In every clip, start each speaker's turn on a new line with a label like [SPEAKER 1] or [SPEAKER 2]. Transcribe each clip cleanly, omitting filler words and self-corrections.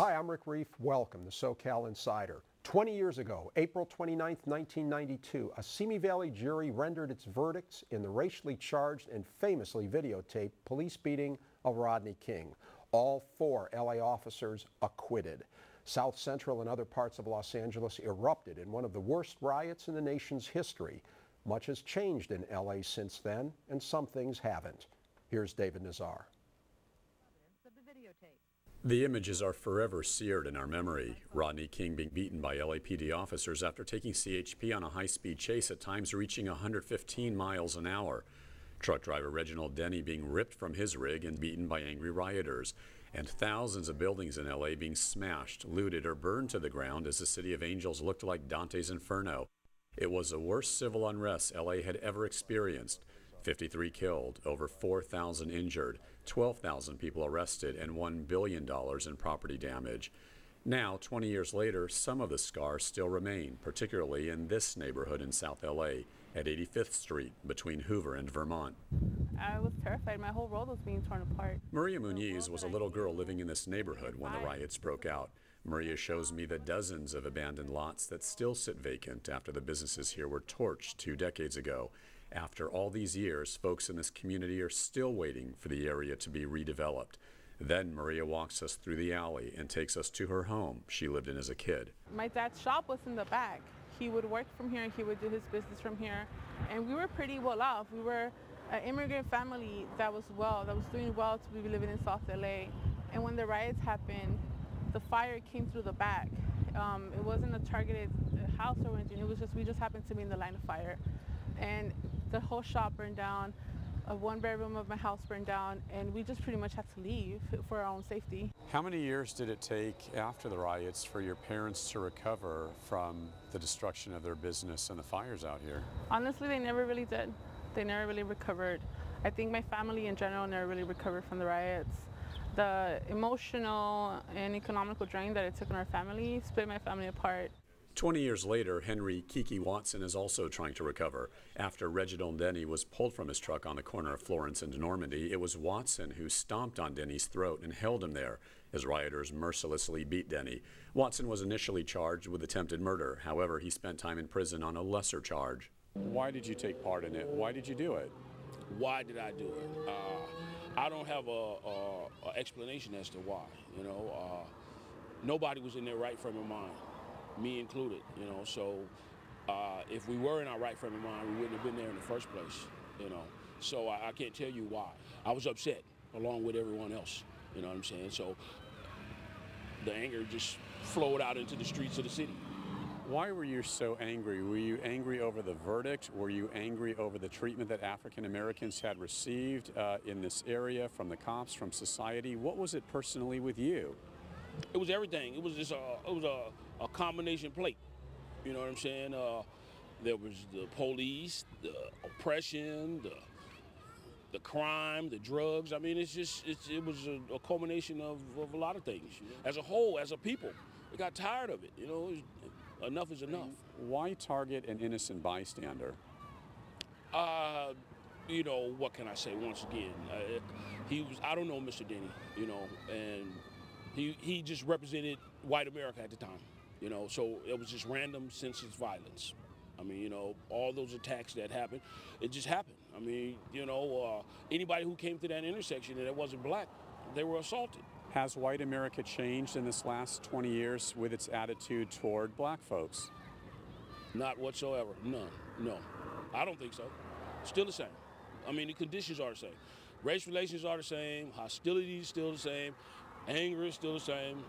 [SPEAKER 1] Hi, I'm Rick Reef. Welcome to SoCal Insider. 20 years ago, April 29, 1992, a Simi Valley jury rendered its verdicts in the racially charged and famously videotaped police beating of Rodney King. All 4 LA officers acquitted. South Central and other parts of Los Angeles erupted in one of the worst riots in the nation's history. Much has changed in LA since then, and some things haven't. Here's David Nazar.
[SPEAKER 2] The images are forever seared in our memory. Rodney King being beaten by LAPD officers after taking CHP on a high-speed chase, at times reaching 115 miles an hour. Truck driver Reginald Denny being ripped from his rig and beaten by angry rioters. And thousands of buildings in LA being smashed, looted, or burned to the ground as the City of Angels looked like Dante's Inferno. It was the worst civil unrest LA had ever experienced. 53 killed, over 4,000 injured, 12,000 people arrested, and $1 billion in property damage. Now, 20 years later, some of the scars still remain, particularly in this neighborhood in South LA at 85th Street between Hoover and Vermont.
[SPEAKER 3] I was terrified. My whole world was being torn apart.
[SPEAKER 2] Maria Muniz was a little girl living in this neighborhood when the riots broke out. Maria shows me the dozens of abandoned lots that still sit vacant after the businesses here were torched 2 decades ago. After all these years, folks in this community are still waiting for the area to be redeveloped. Then Maria walks us through the alley and takes us to her home she lived in as a kid.
[SPEAKER 3] My dad's shop was in the back. He would work from here, he would do his business from here, and we were pretty well off. We were an immigrant family that was doing well to be living in South LA. And when the riots happened, the fire came through the back. It wasn't a targeted house or anything, we just happened to be in the line of fire. And the whole shop burned down, one bedroom of my house burned down, and we just pretty much had to leave for our own safety.
[SPEAKER 2] How many years did it take after the riots for your parents to recover from the destruction of their business and the fires out here?
[SPEAKER 3] Honestly, they never really did. They never really recovered. I think my family in general never really recovered from the riots. The emotional and economical drain that it took on our family split my family apart.
[SPEAKER 2] 20 years later, Henry Kiki Watson is also trying to recover. After Reginald Denny was pulled from his truck on the corner of Florence and Normandy, it was Watson who stomped on Denny's throat and held him there as rioters mercilessly beat Denny. Watson was initially charged with attempted murder. However, he spent time in prison on a lesser charge. Why did you take part in it? Why did you do it?
[SPEAKER 4] Why did I do it? I don't have a explanation as to why. You know, nobody was in their right frame of mind, me included. You know, so if we were in our right frame of mind, we wouldn't have been there in the first place. You know, so I can't tell you why. I was upset along with everyone else. You know what I'm saying? So the anger just flowed out into the streets of the city.
[SPEAKER 2] Why were you so angry? Were you angry over the verdict? Were you angry over the treatment that African Americans had received in this area from the cops, from society? What was it personally with you?
[SPEAKER 4] It was everything. It was just a combination plate. You know what I'm saying? There was the police, the oppression, the crime, the drugs. I mean, it was a culmination of a lot of things. As a whole, as a people, we got tired of it. You know, enough is enough.
[SPEAKER 2] Why target an innocent bystander?
[SPEAKER 4] You know, what can I say? Once again, I don't know Mr. Denny, you know, and he just represented white America at the time, you know, so it was just random, senseless violence. I mean, you know, all those attacks that happened, it just happened. I mean, you know, anybody who came to that intersection and it wasn't black, they were assaulted.
[SPEAKER 2] Has white America changed in this last 20 years with its attitude toward black folks?
[SPEAKER 4] Not whatsoever, none, no. I don't think so. Still the same. I mean, the conditions are the same. Race relations are the same, hostility is still the same, anger is still the same.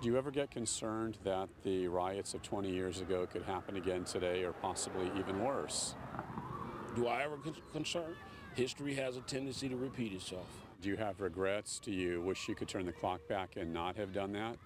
[SPEAKER 2] Do you ever get concerned that the riots of 20 years ago could happen again today or possibly even worse?
[SPEAKER 4] Do I ever concern? History has a tendency to repeat itself.
[SPEAKER 2] Do you have regrets? Do you wish you could turn the clock back and not have done that?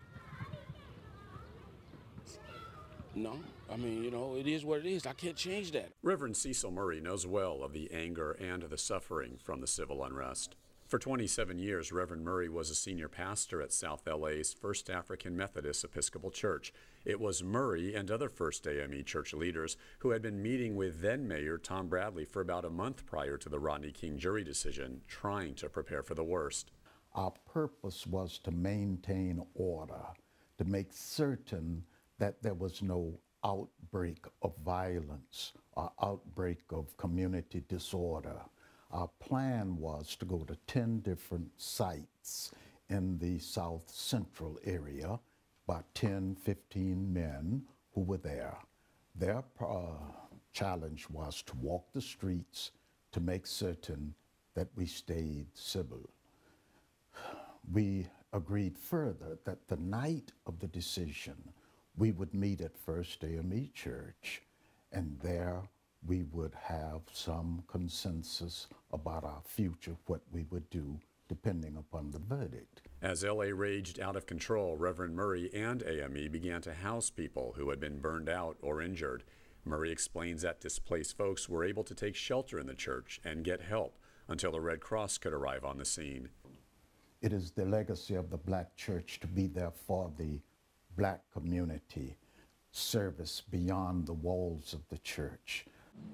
[SPEAKER 4] No. I mean, you know, it is what it is. I can't change that.
[SPEAKER 2] Reverend Cecil Murray knows well of the anger and the suffering from the civil unrest. For 27 years, Reverend Murray was a senior pastor at South LA's First African Methodist Episcopal Church. It was Murray and other First AME church leaders who had been meeting with then-Mayor Tom Bradley for about a month prior to the Rodney King jury decision, trying to prepare for the worst.
[SPEAKER 5] Our purpose was to maintain order, to make certain that there was no outbreak of violence or outbreak of community disorder. Our plan was to go to 10 different sites in the South Central area, about 10, 15 men who were there. Their challenge was to walk the streets to make certain that we stayed civil. We agreed further that the night of the decision, we would meet at First AME Church, and there we would have some consensus about our future, what we would do, depending upon the verdict.
[SPEAKER 2] As LA raged out of control, Reverend Murray and AME began to house people who had been burned out or injured. Murray explains that displaced folks were able to take shelter in the church and get help until the Red Cross could arrive on the scene.
[SPEAKER 5] It is the legacy of the Black church to be there for the Black community, service beyond the walls of the church.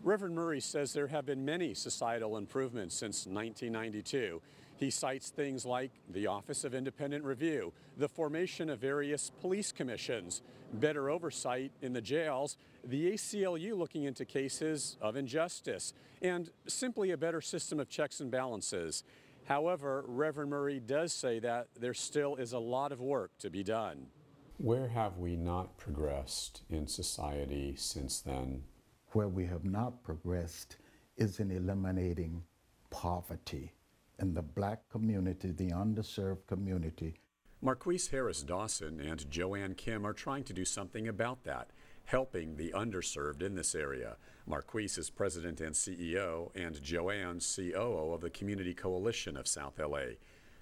[SPEAKER 2] Reverend Murray says there have been many societal improvements since 1992. He cites things like the Office of Independent Review, the formation of various police commissions, better oversight in the jails, the ACLU looking into cases of injustice, and simply a better system of checks and balances. However, Reverend Murray does say that there still is a lot of work to be done. Where have we not progressed in society since then?
[SPEAKER 5] Where we have not progressed is in eliminating poverty in the Black community, the underserved community.
[SPEAKER 2] Marqueece Harris-Dawson and Joanne Kim are trying to do something about that, helping the underserved in this area. Marqueece is president and CEO, and Joanne, COO of the Community Coalition of South LA.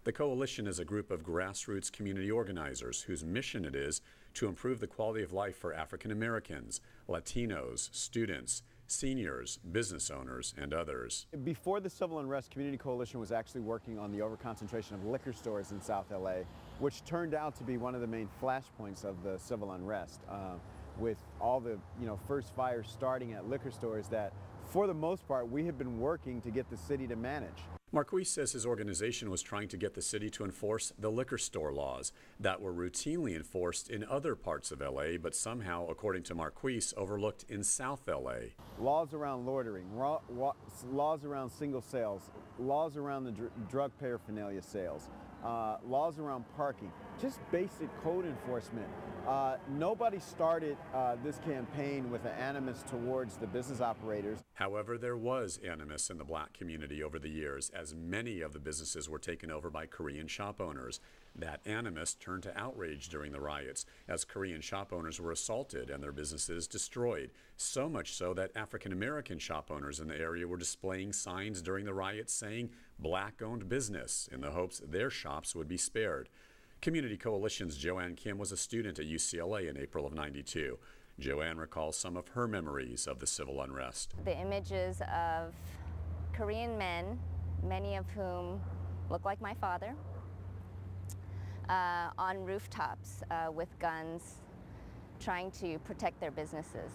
[SPEAKER 2] The coalition is a group of grassroots community organizers whose mission it is to improve the quality of life for African Americans, Latinos, students, seniors, business owners, and others.
[SPEAKER 6] Before the Civil Unrest, Community Coalition was actually working on the overconcentration of liquor stores in South LA, which turned out to be one of the main flashpoints of the Civil Unrest, with all the first fires starting at liquor stores that, for the most part, we have been working to get the city to manage.
[SPEAKER 2] Marqueece says his organization was trying to get the city to enforce the liquor store laws that were routinely enforced in other parts of LA, but somehow, according to Marqueece, overlooked in South LA.
[SPEAKER 6] Laws around loitering, laws around single sales, laws around the drug paraphernalia sales, laws around parking, just basic code enforcement. Nobody started this campaign with an animus towards the business operators.
[SPEAKER 2] However, there was animus in the Black community over the years, as many of the businesses were taken over by Korean shop owners. That animus turned to outrage during the riots, as Korean shop owners were assaulted and their businesses destroyed, so much so that African-American shop owners in the area were displaying signs during the riots saying Black-owned business in the hopes their shops would be spared. Community Coalition's Joanne Kim was a student at UCLA in April of '92. Joanne recalls some of her memories of the civil unrest.
[SPEAKER 7] The images of Korean men, many of whom look like my father, on rooftops with guns, trying to protect their businesses.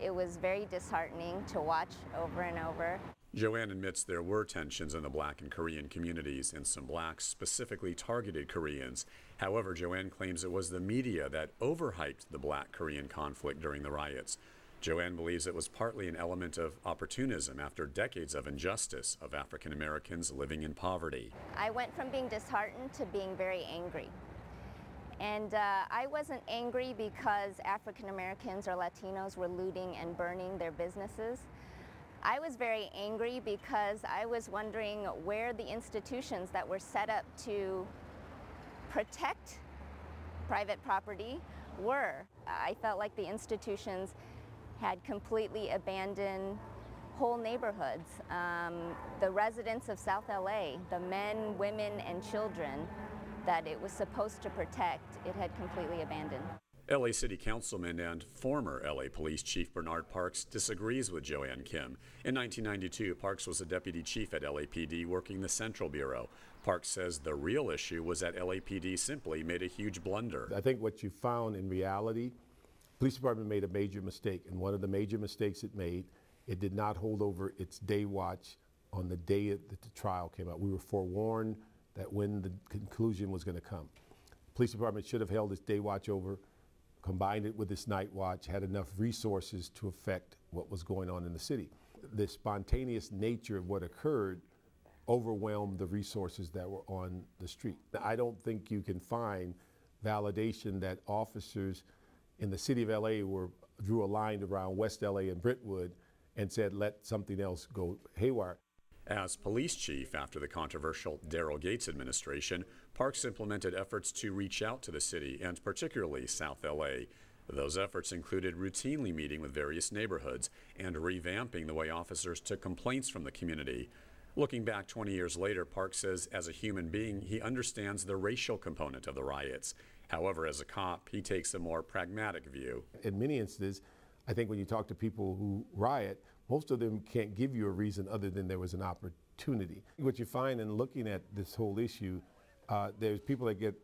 [SPEAKER 7] It was very disheartening to watch over and over.
[SPEAKER 2] Joanne admits there were tensions in the Black and Korean communities, and some Blacks specifically targeted Koreans. However, Joanne claims it was the media that overhyped the Black-Korean conflict during the riots. Joanne believes it was partly an element of opportunism after decades of injustice of African Americans living in poverty.
[SPEAKER 7] I went from being disheartened to being very angry. And I wasn't angry because African Americans or Latinos were looting and burning their businesses. I was very angry because I was wondering where the institutions that were set up to protect private property were. I felt like the institutions had completely abandoned whole neighborhoods. The residents of South LA, the men, women, and children that it was supposed to protect, it had completely abandoned.
[SPEAKER 2] LA City Councilman and former LA Police Chief Barnard Parks disagrees with Joanne Kim. In 1992, Parks was a deputy chief at LAPD working the Central Bureau. Parks says the real issue was that LAPD simply made a huge blunder.
[SPEAKER 8] I think what you found in reality, police department made a major mistake, and one of the major mistakes it made, it did not hold over its day watch on the day that the trial came out. We were forewarned that when the conclusion was going to come. Police department should have held this day watch over, combined it with this night watch, had enough resources to affect what was going on in the city. The spontaneous nature of what occurred overwhelmed the resources that were on the street. I don't think you can find validation that officers in the city of LA drew a line around West LA and Brentwood and said, let something else go haywire.
[SPEAKER 2] As police chief after the controversial Daryl Gates administration, Parks implemented efforts to reach out to the city and particularly South LA. Those efforts included routinely meeting with various neighborhoods and revamping the way officers took complaints from the community. Looking back 20 years later, Parks says as a human being, he understands the racial component of the riots. However, as a cop, he takes a more pragmatic view.
[SPEAKER 8] In many instances, I think when you talk to people who riot, most of them can't give you a reason other than there was an opportunity. What you find in looking at this whole issue, there's people that get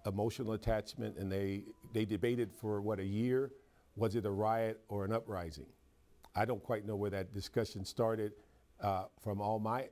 [SPEAKER 8] emotional attachment, and they debated for, what, a year? Was it a riot or an uprising? I don't quite know where that discussion started. From all my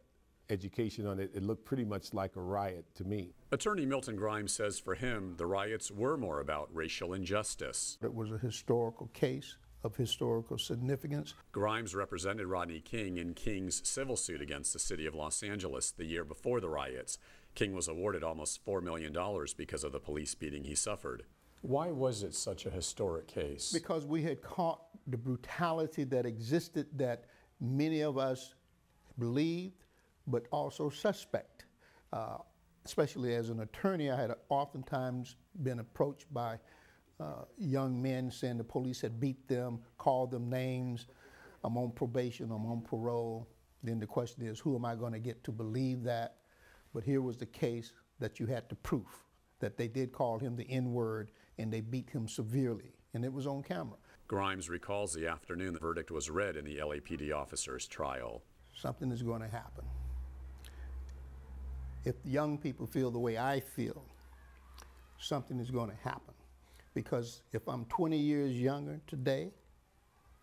[SPEAKER 8] education on it, it looked pretty much like a riot to me.
[SPEAKER 2] Attorney Milton Grimes says for him, the riots were more about racial injustice.
[SPEAKER 9] It was a historical case of historical significance.
[SPEAKER 2] Grimes represented Rodney King in King's civil suit against the city of Los Angeles the year before the riots. King was awarded almost $4 million because of the police beating he suffered.
[SPEAKER 1] Why was it such a historic case?
[SPEAKER 9] Because we had caught the brutality that existed that many of us believed, but also suspect. Especially as an attorney, I had oftentimes been approached by young men saying the police had beat them, called them names. I'm on probation, I'm on parole. Then the question is, who am I going to get to believe that? But here was the case that you had the proof that they did call him the N-word and they beat him severely, and it was on camera.
[SPEAKER 2] Grimes recalls the afternoon the verdict was read in the LAPD officer's trial.
[SPEAKER 9] Something is going to happen. If young people feel the way I feel, something is going to happen. Because if I'm 20 years younger today,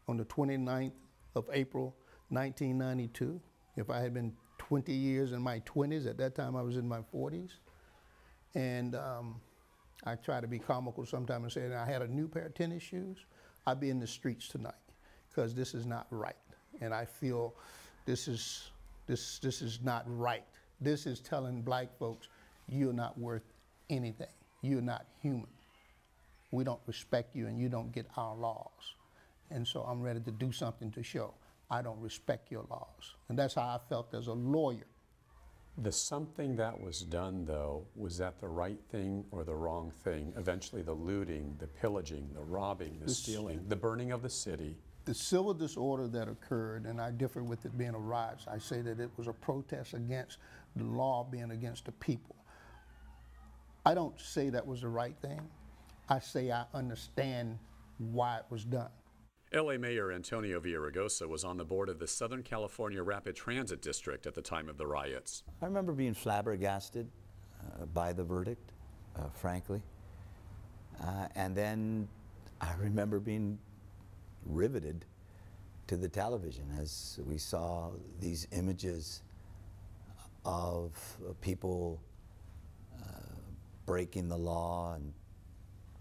[SPEAKER 9] on the 29th of April, 1992, if I had been 20 years in my 20s, at that time I was in my 40s, and I try to be comical sometimes and say, I had a new pair of tennis shoes, I'd be in the streets tonight, because this is not right. And I feel this is not right. This is telling black folks, you're not worth anything. You're not human. We don't respect you and you don't get our laws. And so I'm ready to do something to show I don't respect your laws. And that's how I felt as a lawyer.
[SPEAKER 1] The something that was done, though, was that the right thing or the wrong thing? Eventually the looting, the pillaging, the robbing, the stealing, the burning of the city.
[SPEAKER 9] The civil disorder that occurred, and I differ with it being a riot, I say that it was a protest against the law being against the people. I don't say that was the right thing. I say I understand why it was done.
[SPEAKER 2] LA Mayor Antonio Villaraigosa was on the board of the Southern California Rapid Transit District at the time of the riots.
[SPEAKER 10] I remember being flabbergasted by the verdict, frankly. And then I remember being riveted to the television as we saw these images of people breaking the law and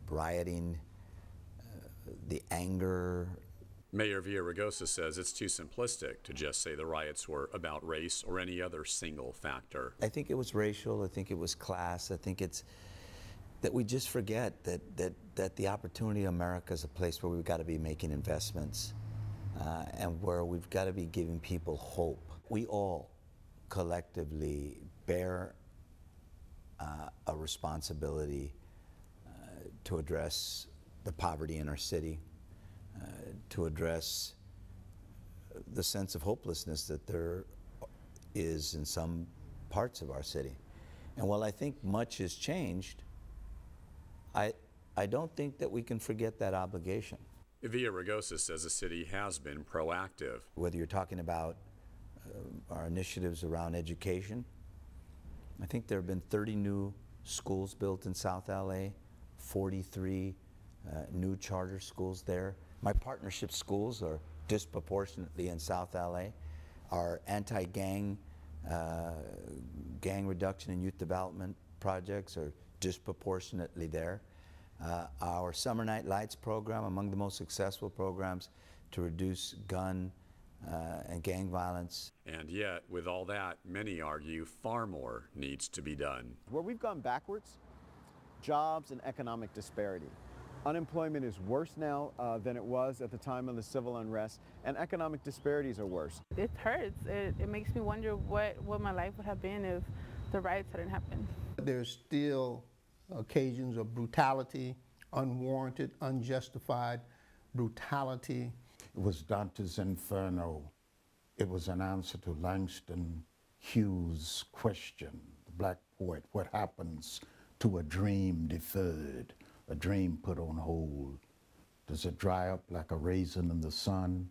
[SPEAKER 10] rioting, the anger.
[SPEAKER 2] Mayor Villaraigosa says it's too simplistic to just say the riots were about race or any other single factor.
[SPEAKER 10] I think it was racial, I think it was class, I think it's that we just forget that the opportunity of America is a place where we've got to be making investments and where we've got to be giving people hope. We all collectively bear a responsibility to address the poverty in our city, to address the sense of hopelessness that there is in some parts of our city. And while I think much has changed, I don't think that we can forget that obligation.
[SPEAKER 2] Villaraigosa says the city has been proactive.
[SPEAKER 10] Whether you're talking about our initiatives around education, I think there have been 30 new schools built in South LA, 43 new charter schools there. My partnership schools are disproportionately in South LA. Our anti-gang Gang reduction and youth development projects are disproportionately there. Our Summer Night Lights program, among the most successful programs to reduce gun and gang violence.
[SPEAKER 2] And yet, with all that, many argue far more needs to be done.
[SPEAKER 6] Where we've gone backwards, jobs and economic disparity. Unemployment is worse now than it was at the time of the civil unrest, and economic disparities are worse.
[SPEAKER 3] It hurts. It makes me wonder what my life would have been if the riots hadn't happened.
[SPEAKER 9] There's still occasions of brutality, unwarranted, unjustified brutality.
[SPEAKER 5] It was Dante's Inferno. It was an answer to Langston Hughes' question, the black poet, what happens to a dream deferred, a dream put on hold? Does it dry up like a raisin in the sun,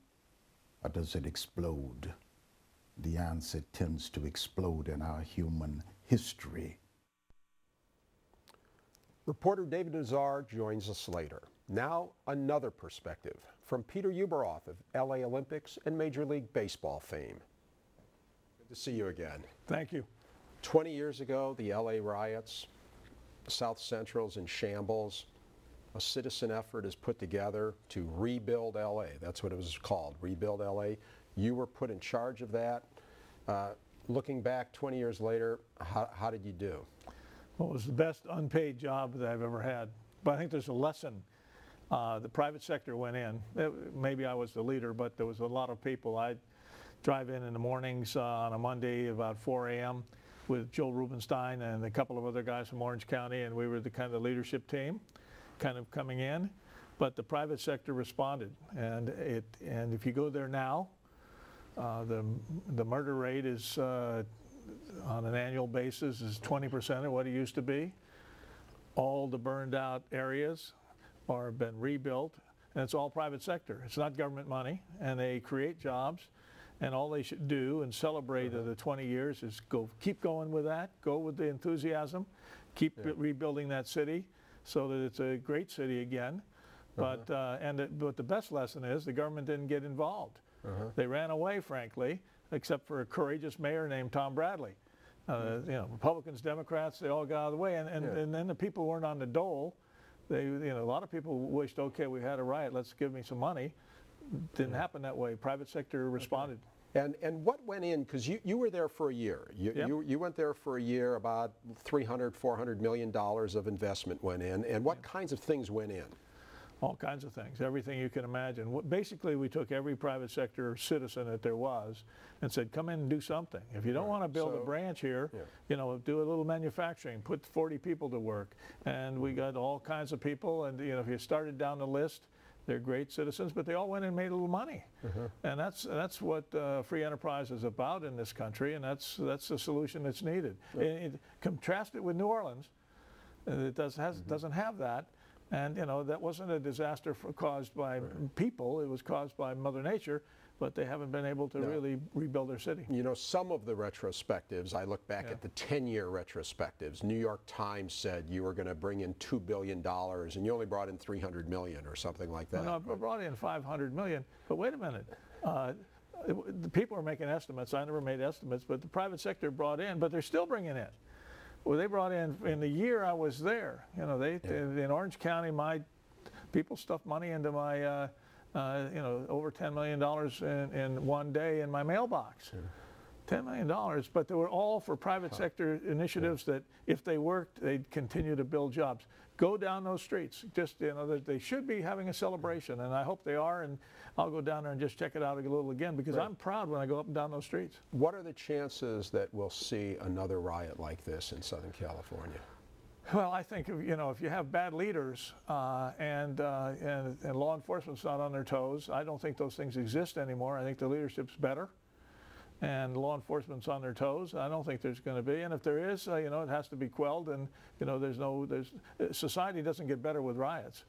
[SPEAKER 5] or does it explode? The answer tends to explode in our human history.
[SPEAKER 1] Reporter David Nazar joins us later. Now, another perspective from Peter Ueberroth of LA Olympics and Major League Baseball fame. Good to see you again.
[SPEAKER 11] Thank you.
[SPEAKER 1] 20 years ago, the LA riots, South Central's in shambles. A citizen effort is put together to rebuild LA. That's what it was called, Rebuild LA. You were put in charge of that. Looking back 20 years later, how did you do?
[SPEAKER 11] Well, it was the best unpaid job that I've ever had. But I think there's a lesson. The private sector went in. Maybe I was the leader, but there was a lot of people. I'd drive in the mornings on a Monday about 4 a.m. with Joel Rubenstein and a couple of other guys from Orange County, and we were the kind of leadership team kind of coming in. But the private sector responded. And if you go there now, the murder rate is on an annual basis is 20% of what it used to be. All the burned out areas are been rebuilt, and it's all private sector. It's not government money, and they create jobs, and all they should do and celebrate the 20 years is keep going with that, go with the enthusiasm, keep rebuilding that city so that it's a great city again. But but the best lesson is the government didn't get involved. They ran away, frankly, except for a courageous mayor named Tom Bradley. You know, Republicans, Democrats, they all got out of the way, and then the people weren't on the dole. They, you know, a lot of people wished, okay, we had a riot, let's give me some money. Didn't happen that way. Private sector responded.
[SPEAKER 1] And what went in, because you were there for a year. You went there for a year, about $300–400 million of investment went in. And what kinds of things went in?
[SPEAKER 11] All kinds of things, everything you can imagine. Basically, we took every private sector citizen that there was and said, come in and do something. If you don't want to build a branch here, you know, do a little manufacturing, put 40 people to work. And we got all kinds of people, and you know, if you started down the list, they're great citizens, but they all went and made a little money. And that's what free enterprise is about in this country, and that's the solution that's needed. Contrast it with New Orleans. It doesn't have that. And you know, that wasn't a disaster caused by people, it was caused by Mother Nature, but they haven't been able to really rebuild their city.
[SPEAKER 1] You know, some of the retrospectives, I look back at the 10-year retrospectives, New York Times said you were going to bring in $2 billion and you only brought in $300 million or something like that.
[SPEAKER 11] No, I brought in $500 million, but wait a minute. The people are making estimates, I never made estimates, but the private sector brought in, but they're still bringing in. Well, they brought in the year I was there, you know, in Orange County, my people stuffed money into my, you know, over $10 million in one day in my mailbox. $10 million, but they were all for private sector initiatives that if they worked, they'd continue to build jobs. Go down those streets. Just, you know, they should be having a celebration, and I hope they are, and I'll go down there and just check it out a little again, because I'm proud when I go up and down those streets.
[SPEAKER 1] What are the chances that we'll see another riot like this in Southern California?
[SPEAKER 11] Well, I think, you know, if you have bad leaders and law enforcement's not on their toes, I don't think those things exist anymore. I think the leadership's better, and law enforcement's on their toes. I don't think there's going to be, and if there is, you know, it has to be quelled. And you know, society doesn't get better with riots.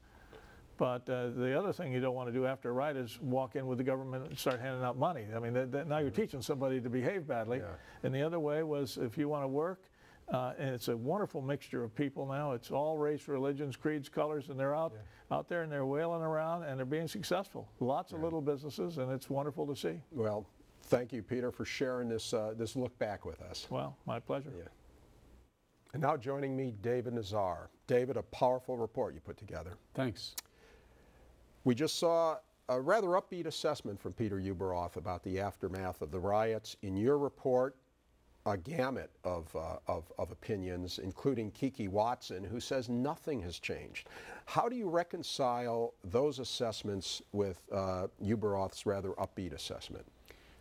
[SPEAKER 11] But the other thing you don't want to do after a riot is walk in with the government and start handing out money. I mean, now you're teaching somebody to behave badly. And the other way was, if you want to work, and it's a wonderful mixture of people now. It's all race, religions, creeds, colors, and they're out there and they're wailing around and they're being successful. Lots of little businesses, and it's wonderful to see.
[SPEAKER 1] Well, Thank you, Peter, for sharing this, this look back with us.
[SPEAKER 11] Well, my pleasure.
[SPEAKER 1] Yeah. And now joining me, David Nazar. David, a powerful report you put together.
[SPEAKER 2] Thanks.
[SPEAKER 1] We just saw a rather upbeat assessment from Peter Ueberroth about the aftermath of the riots. In your report, a gamut of opinions, including Kiki Watson, who says nothing has changed. How do you reconcile those assessments with Ueberroth's rather upbeat assessment?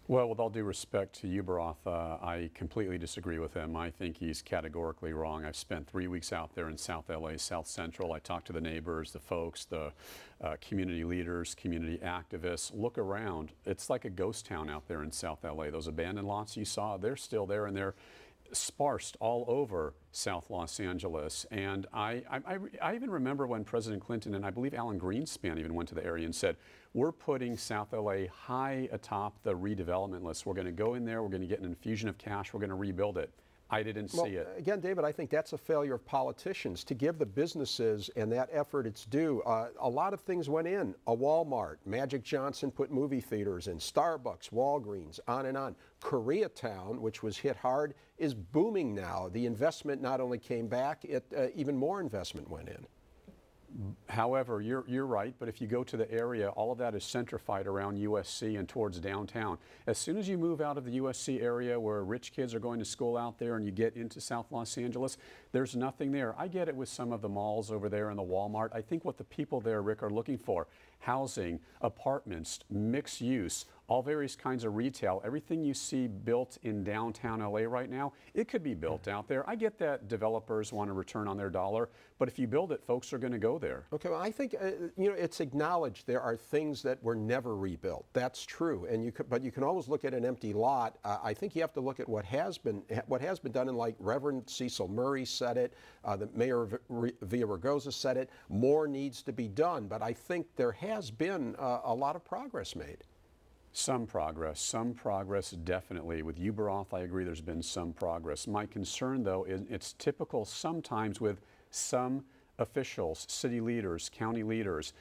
[SPEAKER 2] Well, with all due respect to Ueberroth, I completely disagree with him. I think he's categorically wrong. I've spent 3 weeks out there in South LA, South Central. I talked to the neighbors, the folks, the community leaders, community activists. Look around. It's like a ghost town out there in South LA. Those abandoned lots you saw, they're still there, and they're sparsed all over South Los Angeles. And I even remember when President Clinton and I believe Alan Greenspan even went to the area and said, we're putting South LA high atop the redevelopment list. We're going to go in there, we're going to get an infusion of cash, we're going to rebuild it. I didn't see it.
[SPEAKER 1] Again, David, I think that's a failure of politicians to give the businesses and that effort its due. A lot of things went in. A Walmart, Magic Johnson put movie theaters in, Starbucks, Walgreens, on and on. Koreatown, which was hit hard, is booming now. The investment not only came back, even more investment went in.
[SPEAKER 2] However, you're right, but if you go to the area, all of that is centrified around USC and towards downtown. As soon as you move out of the USC area where rich kids are going to school out there and you get into South Los Angeles, there's nothing there. I get it with some of the malls over there and the Walmart. I think what the people there, Rick, are looking for, housing, apartments, mixed use, all various kinds of retail. Everything you see built in downtown LA right now, it could be built out there. I get that developers want a return on their dollar, but if you build it, folks are going to go there.
[SPEAKER 1] Okay, well, I think you know, it's acknowledged there are things that were never rebuilt. That's true, and but you can always look at an empty lot. I think you have to look at what has been done, and like Reverend Cecil Murray said it, the mayor of Villaraigosa said it. More needs to be done, but I think there has been a lot of progress made.
[SPEAKER 2] Some progress definitely. With Ueberroth, I agree there's been some progress. My concern, though, is it's typical sometimes with some officials, city leaders, county leaders.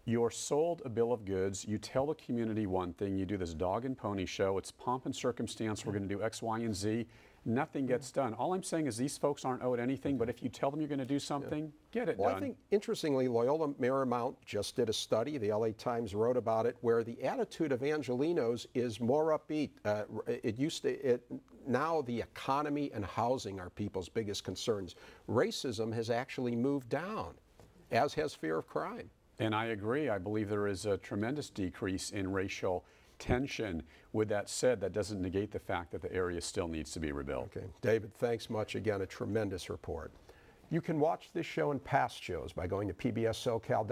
[SPEAKER 2] You're sold a bill of goods, you tell the community one thing, you do this dog and pony show, it's pomp and circumstance, we're going to do X, Y, and Z. Nothing gets done. All I'm saying is these folks aren't owed anything, but if you tell them you're going to do something, get it done.
[SPEAKER 1] Well, I think, interestingly, Loyola Marymount just did a study, the LA Times wrote about it, where the attitude of Angelenos is more upbeat. Now the economy and housing are people's biggest concerns. Racism has actually moved down, as has fear of crime.
[SPEAKER 2] And I agree. I believe there is a tremendous decrease in racial tension. With that said, that doesn't negate the fact that the area still needs to be rebuilt.
[SPEAKER 1] Okay. David, thanks much. Again, a tremendous report. You can watch this show and past shows by going to pbssocal.com.